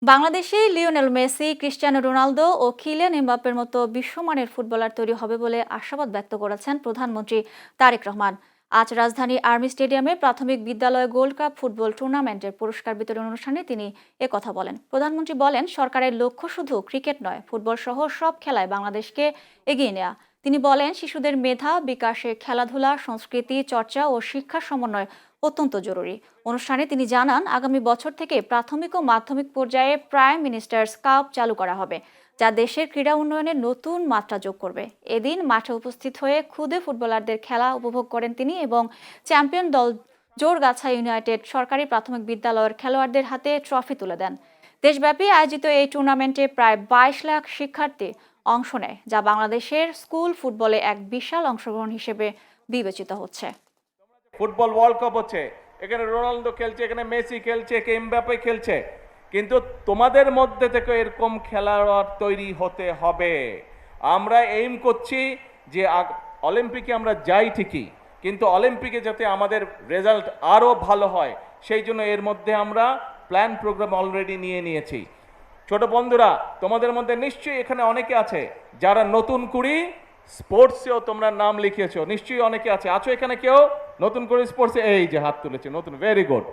বাংলাদেশে Lionel Messi, Cristiano Ronaldo ও Kylian এমবাপ্পের মতো বিশ্বমানের ফুটবলার তৈরি হবে বলে আশাবাদ ব্যক্ত করেছেন প্রধানমন্ত্রী তারেক রহমান। আজ রাজধানীর আর্মি স্টেডিয়ামে প্রাথমিক বিদ্যালয় গোল্ড কাপ ফুটবল টুর্নামেন্টের পুরস্কার বিতরণ অনুষ্ঠানে তিনি একথা বলেন। প্রধানমন্ত্রী বলেন, সরকারের লক্ষ্য শুধু ক্রিকেট নয়, ফুটবল সহ সব খেলায় বাংলাদেশকে এগিয়ে নেওয়া। তিনি বলেন, শিশুদের মেধা বিকাশে খেলাধুলা, সংস্কৃতি চর্চা ও শিক্ষার সমন্বয় অত্যন্ত জরুরি। অনুষ্ঠানে তিনি জানান, আগামী বছর থেকে প্রাথমিক ও মাধ্যমিক পর্যায়ে প্রাইম মিনিস্টার্স কাপ চালু করা হবে, যা দেশের ক্রীড়া উন্নয়নে নতুন মাত্রা যোগ করবে। এদিন মাঠে উপস্থিত হয়ে খুদে ফুটবলারদের খেলা উপভোগ করেন তিনি এবং চ্যাম্পিয়ন দল জোরগাছা ইউনাইটেড সরকারি প্রাথমিক বিদ্যালয়ের খেলোয়াড়দের হাতে ট্রফি তুলে দেন। দেশব্যাপী আয়োজিত এই টুর্নামেন্টে প্রায় 22 লাখ শিক্ষার্থী অংশ নেয়, যা বাংলাদেশের স্কুল ফুটবলে এক বিশাল অংশগ্রহণ হিসেবে বিবেচিত হচ্ছে। ফুটবল ওয়ার্ল্ড কাপ হচ্ছে, এখানে রোনালদো খেলছে, এখানে মেসি খেলছে, এমবাপ্পে খেলছে, কিন্তু তোমাদের মধ্যে থেকে এরকম খেলোয়াড় তৈরি হতে হবে। আমরা এইম করছি যে অলিম্পিকে আমরা যাই ঠিকই, কিন্তু অলিম্পিকে যাতে আমাদের রেজাল্ট আরও ভালো হয়, সেই জন্য এর মধ্যে আমরা প্ল্যান প্রোগ্রাম অলরেডি নিয়েছি। ছোট বন্ধুরা, তোমাদের মধ্যে নিশ্চয়ই এখানে অনেকে আছে যারা নতুন কুড়ি স্পোর্টসেও তোমরা নাম লিখিয়েছো, নিশ্চয়ই অনেকে আছো এখানে কেউ নতুন করে স্পোর্টসে, এই যে হাত তুলেছে নতুন, ভেরি গুড।